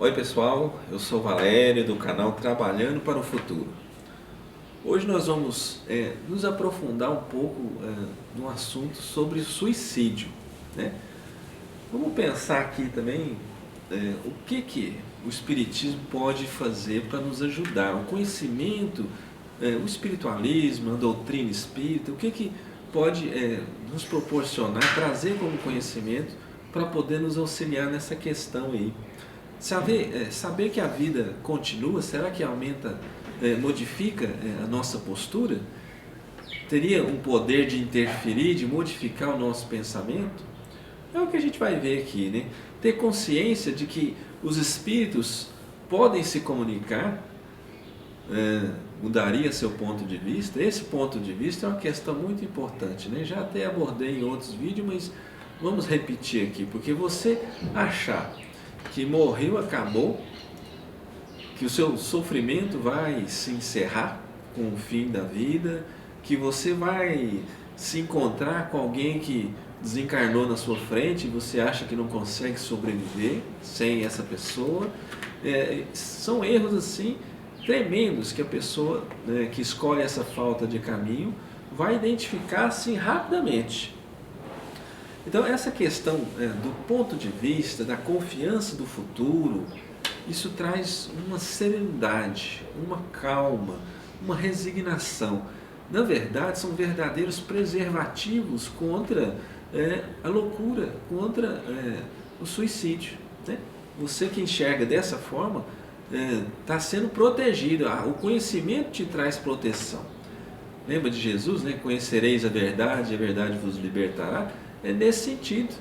Oi pessoal, eu sou o Valério do canal Trabalhando para o Futuro. Hoje nós vamos nos aprofundar um pouco no assunto sobre suicídio, né? Vamos pensar aqui também o que o Espiritismo pode fazer para nos ajudar, o conhecimento, o espiritualismo, a doutrina espírita, o que pode nos proporcionar, trazer como conhecimento para poder nos auxiliar nessa questão aí. Saber que a vida continua, será que aumenta, modifica a nossa postura? Teria um poder de interferir, de modificar o nosso pensamento? É o que a gente vai ver aqui, né? Ter consciência de que os espíritos podem se comunicar, mudaria seu ponto de vista. Esse ponto de vista é uma questão muito importante, né? Já até abordei em outros vídeos, mas vamos repetir aqui, porque você achar que morreu, acabou, que o seu sofrimento vai se encerrar com o fim da vida, que você vai se encontrar com alguém que desencarnou na sua frente e você acha que não consegue sobreviver sem essa pessoa, são erros assim tremendos que a pessoa que escolhe essa falta de caminho vai identificar assim rapidamente. Então essa questão do ponto de vista, da confiança do futuro, isso traz uma serenidade, uma calma, uma resignação. Na verdade, são verdadeiros preservativos contra a loucura, contra o suicídio, né? Você que enxerga dessa forma está sendo protegido. O conhecimento te traz proteção. Lembra de Jesus, né? Conhecereis a verdade vos libertará. É nesse sentido.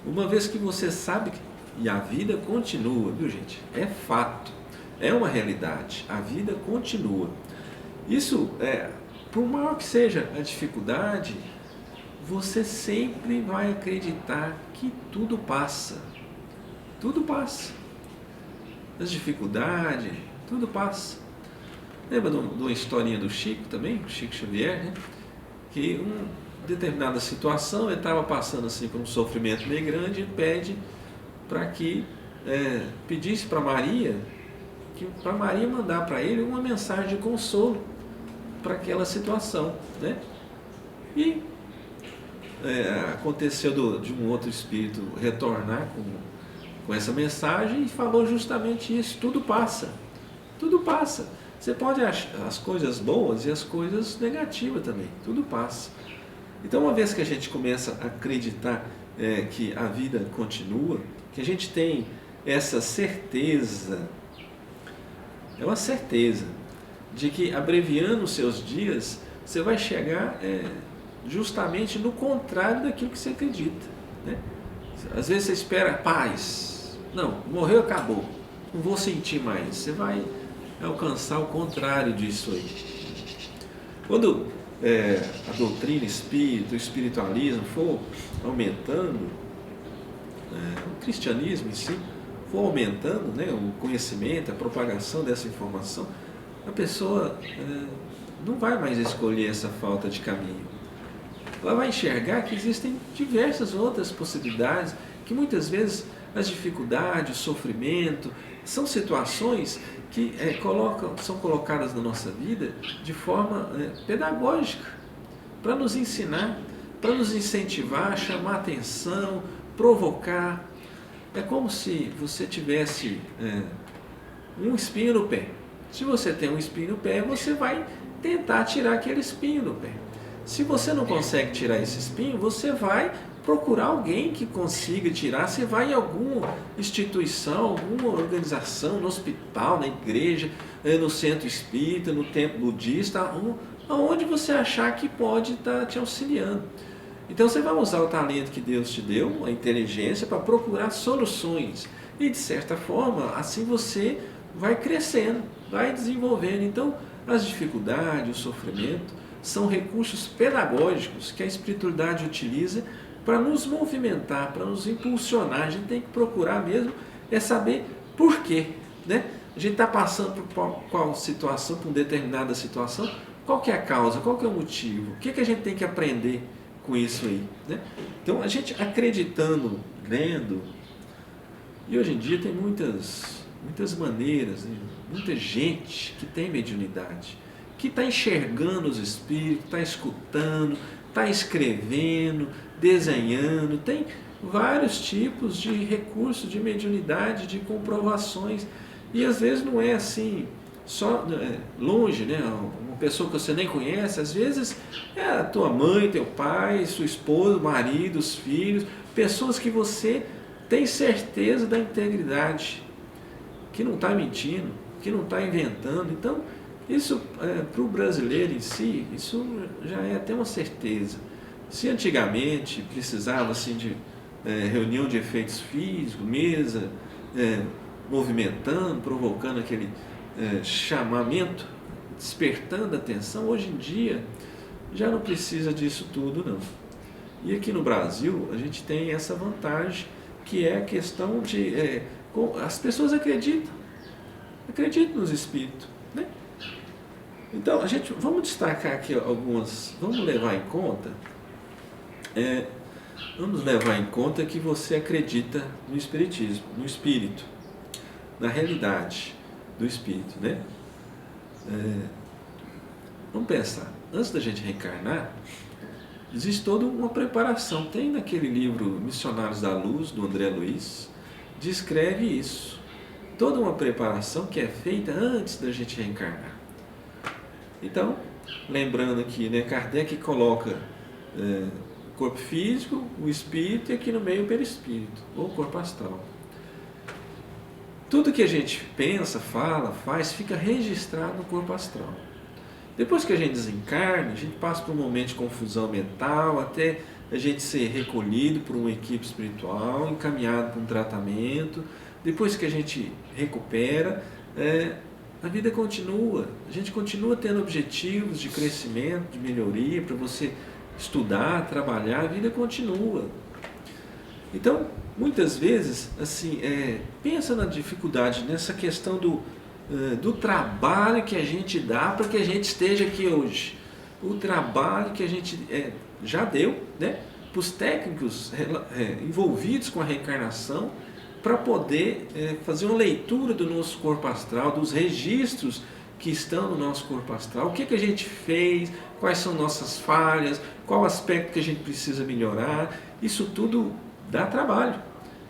Uma vez que você sabe e a vida continua, viu gente? É fato, é uma realidade. A vida continua. Isso, por maior que seja a dificuldade, você sempre vai acreditar que tudo passa. Tudo passa. As dificuldades, tudo passa. Lembra de uma historinha do Chico também, Chico Xavier, né? Que determinada situação, ele estava passando assim por um sofrimento meio grande, ele pede para que pedisse para Maria, para Maria mandar para ele uma mensagem de consolo para aquela situação, né? E aconteceu de um outro espírito retornar com essa mensagem e falou justamente isso: tudo passa, tudo passa. Você pode achar as coisas boas e as coisas negativas também, tudo passa. Então, uma vez que a gente começa a acreditar que a vida continua, que a gente tem essa certeza, é uma certeza de que abreviando os seus dias, você vai chegar justamente no contrário daquilo que você acredita, né? Às vezes você espera paz, não, morreu, acabou, não vou sentir mais. Você vai alcançar o contrário disso aí. Quando a doutrina espírita, o espiritualismo for aumentando, o cristianismo em si for aumentando, né, o conhecimento, a propagação dessa informação, a pessoa não vai mais escolher essa falta de caminho. Ela vai enxergar que existem diversas outras possibilidades, que muitas vezes as dificuldades, o sofrimento, são situações que são colocadas na nossa vida de forma pedagógica, para nos ensinar, para nos incentivar, chamar atenção, provocar. É como se você tivesse um espinho no pé. Se você tem um espinho no pé, você vai tentar tirar aquele espinho no pé. Se você não consegue tirar esse espinho, você vai procurar alguém que consiga tirar. Você vai em alguma instituição, alguma organização, no hospital, na igreja, no centro espírita, no templo budista, aonde você achar que pode estar te auxiliando. Então você vai usar o talento que Deus te deu, a inteligência, para procurar soluções. E de certa forma, assim você vai crescendo, vai desenvolvendo. Então as dificuldades, o sofrimento, são recursos pedagógicos que a espiritualidade utiliza para nos movimentar, para nos impulsionar. A gente tem que procurar mesmo saber por quê, né? A gente está passando por qual situação, por uma determinada situação, qual que é a causa, qual que é o motivo, o que a gente tem que aprender com isso aí, né? Então a gente acreditando, lendo, e hoje em dia tem muitas muitas maneiras, né? Muita gente que tem mediunidade, que está enxergando os espíritos, está escutando, está escrevendo, desenhando, tem vários tipos de recursos de mediunidade, de comprovações, e às vezes não é assim, só longe, né? Uma pessoa que você nem conhece, às vezes é a tua mãe, teu pai, sua esposa, marido, os filhos, pessoas que você tem certeza da integridade, que não está mentindo, que não está inventando. Então, isso para o brasileiro em si, isso já é até uma certeza. Se antigamente precisava assim de reunião de efeitos físicos, mesa, movimentando, provocando aquele chamamento, despertando a atenção, hoje em dia já não precisa disso tudo, não. E aqui no Brasil a gente tem essa vantagem, que é a questão de as pessoas acreditam nos espíritos, né? Então vamos destacar aqui algumas, vamos levar em conta que você acredita no espiritismo, no espírito, na realidade do espírito, né? Vamos pensar, antes da gente reencarnar, existe toda uma preparação. Tem naquele livro Missionários da Luz, do André Luiz, descreve isso. Toda uma preparação que é feita antes da gente reencarnar. Então, lembrando aqui, né, Kardec coloca o corpo físico, o espírito e aqui no meio o perispírito, ou o corpo astral. Tudo que a gente pensa, fala, faz, fica registrado no corpo astral. Depois que a gente desencarna, a gente passa por um momento de confusão mental, até a gente ser recolhido por uma equipe espiritual, encaminhado para um tratamento. Depois que a gente recupera, a vida continua. A gente continua tendo objetivos de crescimento, de melhoria, para você estudar, trabalhar, a vida continua. Então, muitas vezes, assim, pensa na dificuldade, nessa questão do trabalho que a gente dá para que a gente esteja aqui hoje. O trabalho que a gente já deu, né, para os técnicos envolvidos com a reencarnação, para poder fazer uma leitura do nosso corpo astral, dos registros que estão no nosso corpo astral, o que a gente fez, quais são nossas falhas, qual aspecto que a gente precisa melhorar. Isso tudo dá trabalho.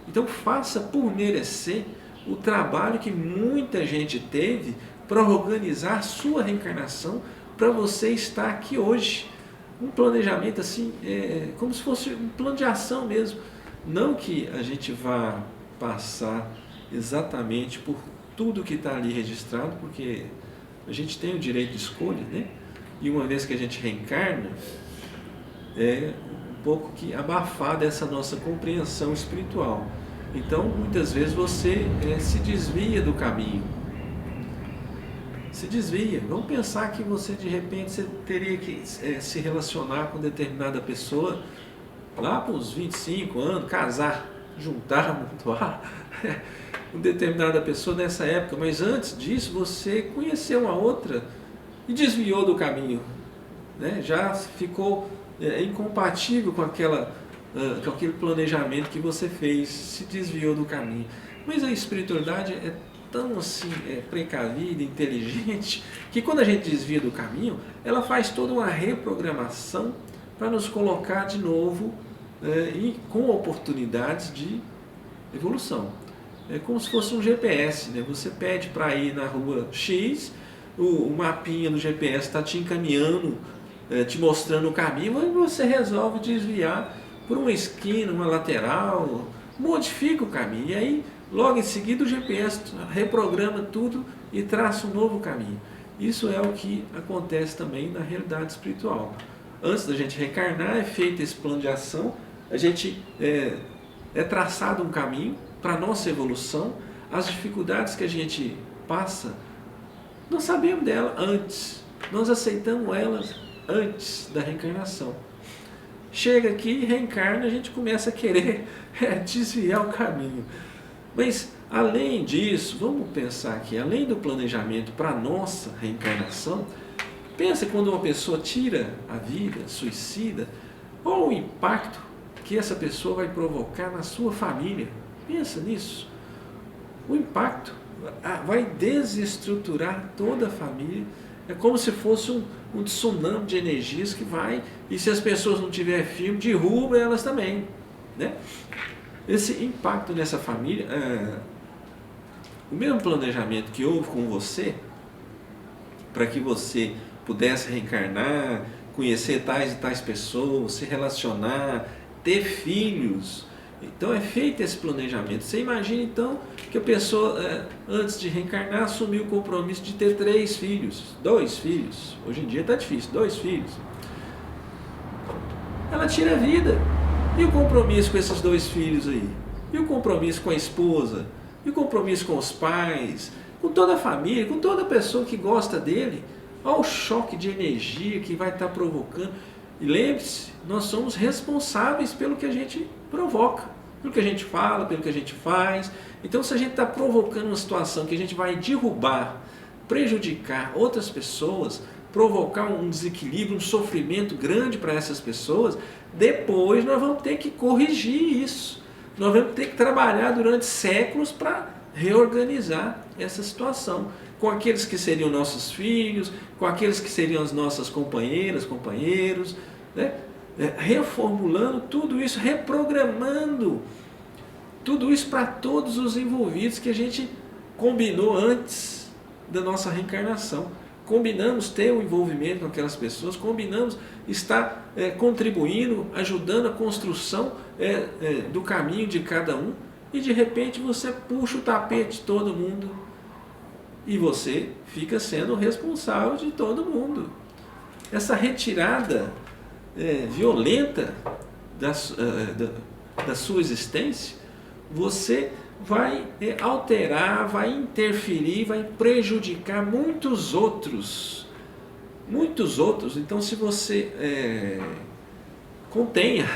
Então faça por merecer o trabalho que muita gente teve para organizar a sua reencarnação, para você estar aqui hoje. Um planejamento assim, como se fosse um plano de ação mesmo. Não que a gente vá passar exatamente por tudo que está ali registrado, porque a gente tem o direito de escolha, né? E uma vez que a gente reencarna, é um pouco que abafada essa nossa compreensão espiritual. Então, muitas vezes você se desvia do caminho. Se desvia. Vamos pensar que você, de repente, você teria que se relacionar com determinada pessoa lá para os 25 anos, casar, juntar, mutuar com determinada pessoa nessa época. Mas antes disso, você conheceu uma outra e desviou do caminho, né? Já ficou incompatível com aquele planejamento que você fez, se desviou do caminho. Mas a espiritualidade é tão assim precavida, inteligente, que quando a gente desvia do caminho, ela faz toda uma reprogramação para nos colocar de novo e com oportunidades de evolução. É como se fosse um GPS, né? Você pede para ir na rua X, o mapinha do GPS está te encaminhando, te mostrando o caminho, e você resolve desviar por uma esquina, uma lateral, modifica o caminho, e aí logo em seguida o GPS reprograma tudo e traça um novo caminho. Isso é o que acontece também na realidade espiritual. Antes da gente reencarnar, é feito esse plano de ação, a gente é traçado um caminho para a nossa evolução. As dificuldades que a gente passa, nós sabemos dela antes, nós aceitamos elas antes da reencarnação. Chega aqui, reencarna, a gente começa a querer desviar o caminho. Mas, além disso, vamos pensar aqui, além do planejamento para a nossa reencarnação, pensa quando uma pessoa tira a vida, suicida, qual o impacto que essa pessoa vai provocar na sua família. Pensa nisso. O impacto vai desestruturar toda a família. É como se fosse um tsunami de energias que vai, e se as pessoas não tiverem firme, derruba elas também, né? Esse impacto nessa família, o mesmo planejamento que houve com você, para que você pudesse reencarnar, conhecer tais e tais pessoas, se relacionar, ter filhos. Então é feito esse planejamento. Você imagina então que a pessoa, antes de reencarnar, assumiu o compromisso de ter 3 filhos, 2 filhos. Hoje em dia está difícil, 2 filhos. Ela tira a vida. E o compromisso com esses 2 filhos aí? E o compromisso com a esposa? E o compromisso com os pais? Com toda a família, com toda pessoa que gosta dele? Olha o choque de energia que vai estar provocando. E lembre-se, nós somos responsáveis pelo que a gente provoca, pelo que a gente fala, pelo que a gente faz. Então, se a gente está provocando uma situação que a gente vai derrubar, prejudicar outras pessoas, provocar um desequilíbrio, um sofrimento grande para essas pessoas, depois nós vamos ter que corrigir isso. Nós vamos ter que trabalhar durante séculos para reorganizar essa situação. Com aqueles que seriam nossos filhos, com aqueles que seriam as nossas companheiras, companheiros, né? Reformulando tudo isso, reprogramando tudo isso para todos os envolvidos que a gente combinou antes da nossa reencarnação. Combinamos ter um envolvimento com aquelas pessoas, combinamos estar contribuindo, ajudando a construção do caminho de cada um, e de repente você puxa o tapete de todo mundo e você fica sendo o responsável de todo mundo. Essa retirada violenta da sua existência, você vai alterar, vai interferir, vai prejudicar muitos outros. Muitos outros. Então, se você contenha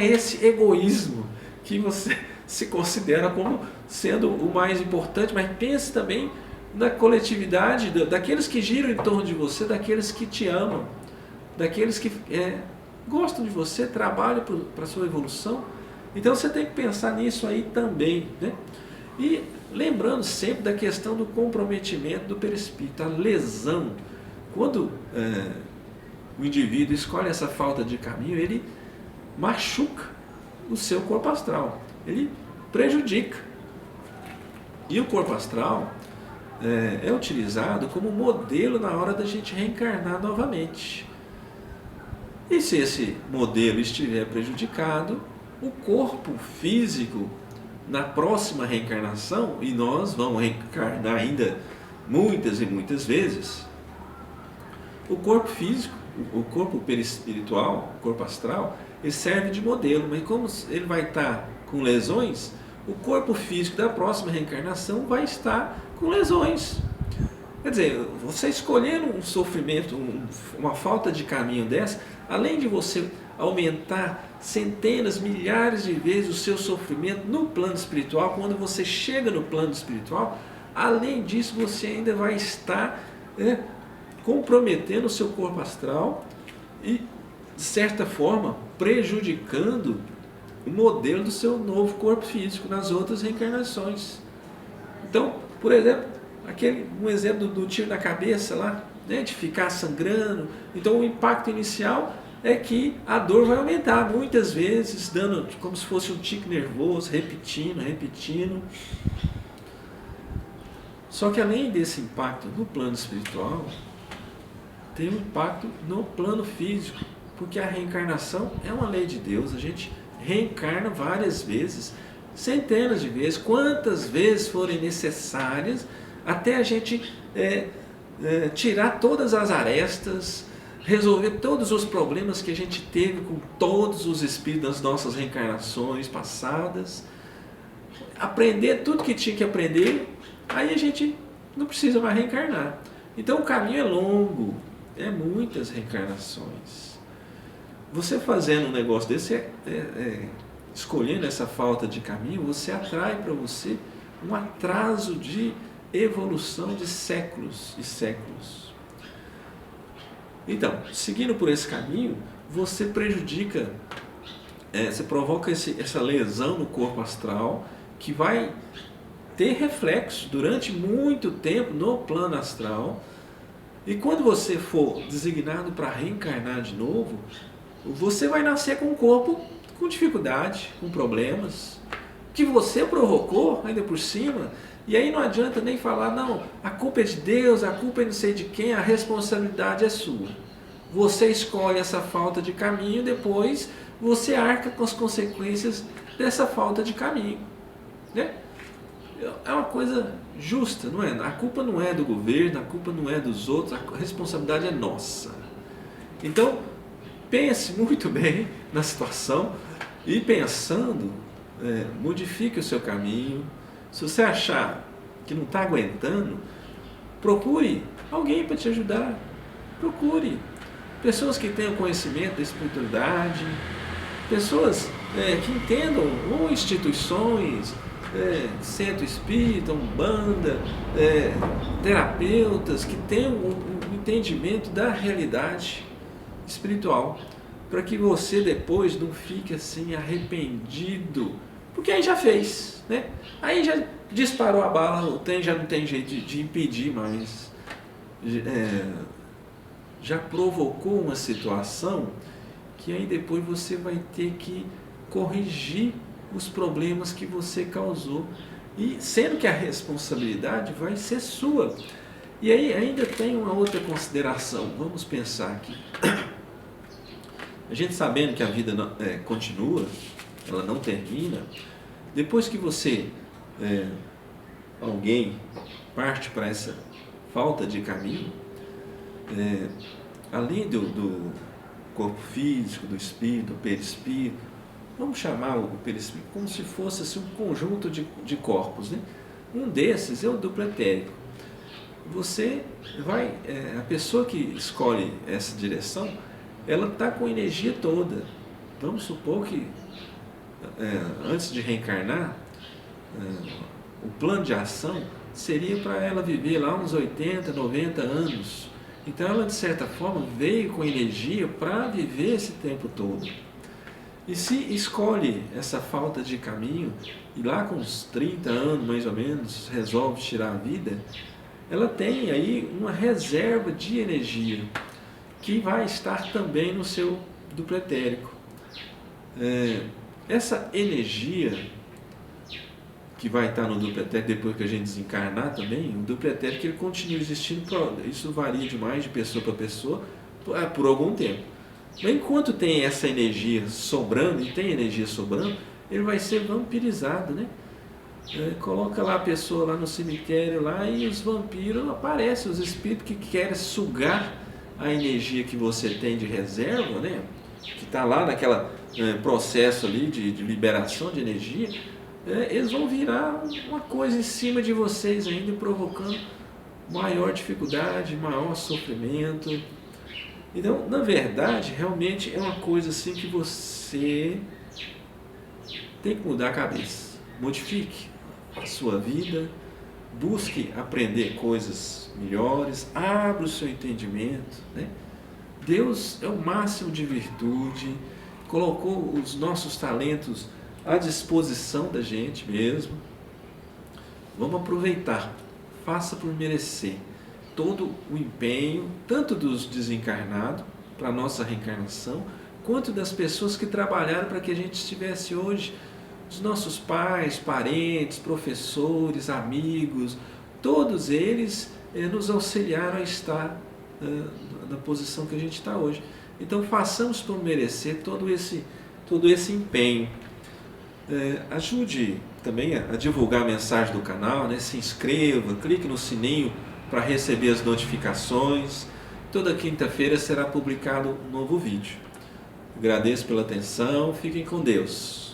esse egoísmo que você se considera como sendo o mais importante, mas pense também na coletividade, daqueles que giram em torno de você, daqueles que te amam, daqueles que gostam de você, trabalham para a sua evolução. Então você tem que pensar nisso aí também, né? E lembrando sempre da questão do comprometimento do perispírito, a lesão. Quando o indivíduo escolhe essa falta de caminho, ele machuca o seu corpo astral, ele prejudica. E o corpo astral é utilizado como modelo na hora da gente reencarnar novamente. E se esse modelo estiver prejudicado, o corpo físico, na próxima reencarnação, e nós vamos reencarnar ainda muitas e muitas vezes, o corpo físico, o corpo perispiritual, o corpo astral, ele serve de modelo, mas como ele vai estar com lesões, o corpo físico da próxima reencarnação vai estar com lesões. Quer dizer, você escolhendo um sofrimento, uma falta de caminho dessa, além de você aumentar centenas, milhares de vezes o seu sofrimento no plano espiritual, quando você chega no plano espiritual, além disso você ainda vai estar comprometendo o seu corpo astral e, de certa forma, prejudicando o modelo do seu novo corpo físico nas outras reencarnações. Então, por exemplo, um exemplo do tiro na cabeça lá, né, de ficar sangrando. Então o impacto inicial é que a dor vai aumentar muitas vezes, dando como se fosse um tique nervoso, repetindo. Só que além desse impacto no plano espiritual, tem um impacto no plano físico, porque a reencarnação é uma lei de Deus. A gente reencarna várias vezes, centenas de vezes, quantas vezes forem necessárias, até a gente tirar todas as arestas, resolver todos os problemas que a gente teve com todos os espíritos das nossas reencarnações passadas, aprender tudo que tinha que aprender, aí a gente não precisa mais reencarnar. Então o caminho é longo, muitas reencarnações. Você fazendo um negócio desse, escolhendo essa falta de caminho, você atrai para você um atraso de evolução de séculos e séculos. Então, seguindo por esse caminho, você prejudica, você provoca essa lesão no corpo astral, que vai ter reflexo durante muito tempo no plano astral. E quando você for designado para reencarnar de novo, você vai nascer com um corpo com dificuldade, com problemas, que você provocou ainda por cima. E aí não adianta nem falar, não, a culpa é de Deus, a culpa é não sei de quem, a responsabilidade é sua. Você escolhe essa falta de caminho, depois você arca com as consequências dessa falta de caminho, né? É uma coisa justa, não é? A culpa não é do governo, a culpa não é dos outros, a responsabilidade é nossa. Então, pense muito bem na situação e pensando, modifique o seu caminho. Se você achar que não está aguentando, procure alguém para te ajudar. Procure pessoas que tenham conhecimento da espiritualidade, pessoas que entendam, ou instituições, centro espírita, umbanda, terapeutas que tenham um entendimento da realidade espiritual, para que você depois não fique assim arrependido, porque aí já fez, né? Aí já disparou a bala, já não tem jeito de impedir mais, já provocou uma situação que aí depois você vai ter que corrigir os problemas que você causou, e sendo que a responsabilidade vai ser sua. E aí ainda tem uma outra consideração, vamos pensar aqui. A gente sabendo que a vida continua, ela não termina, depois que você, alguém parte para essa falta de caminho, além do corpo físico, do espírito, do perispírito, vamos chamar o perispírito como se fosse assim, um conjunto de corpos, né? Um desses é o duplo etérico. Você vai, a pessoa que escolhe essa direção, ela está com a energia toda. Vamos supor que antes de reencarnar, o plano de ação seria para ela viver lá uns 80, 90 anos. Então ela de certa forma veio com energia para viver esse tempo todo. E se escolhe essa falta de caminho, e lá com uns 30 anos mais ou menos, resolve tirar a vida, ela tem aí uma reserva de energia, que vai estar também no seu duplo etérico. Essa energia que vai estar no duplo etérico depois que a gente desencarnar também, o duplo etérico ele continua existindo, isso varia demais de pessoa para pessoa, por algum tempo. Mas enquanto tem essa energia sobrando, e tem energia sobrando, ele vai ser vampirizado, né? Coloca lá a pessoa lá no cemitério lá, e os vampiros aparecem, os espíritos que querem sugar a energia que você tem de reserva, né? Que está lá naquela processo ali de liberação de energia, eles vão virar uma coisa em cima de vocês ainda, provocando maior dificuldade, maior sofrimento. Então, na verdade, realmente é uma coisa assim que você tem que mudar a cabeça. Modifique a sua vida, busque aprender coisas melhores, abra o seu entendimento, né? Deus é o máximo de virtude, colocou os nossos talentos à disposição da gente mesmo. Vamos aproveitar, faça por merecer todo o empenho, tanto dos desencarnados para a nossa reencarnação, quanto das pessoas que trabalharam para que a gente estivesse hoje, os nossos pais, parentes, professores, amigos, todos eles nos auxiliaram a estar na posição que a gente está hoje. Então façamos por merecer todo esse empenho. Ajude também a divulgar a mensagem do canal, né? Se inscreva, clique no sininho para receber as notificações. Toda quinta-feira será publicado um novo vídeo. Agradeço pela atenção, fiquem com Deus.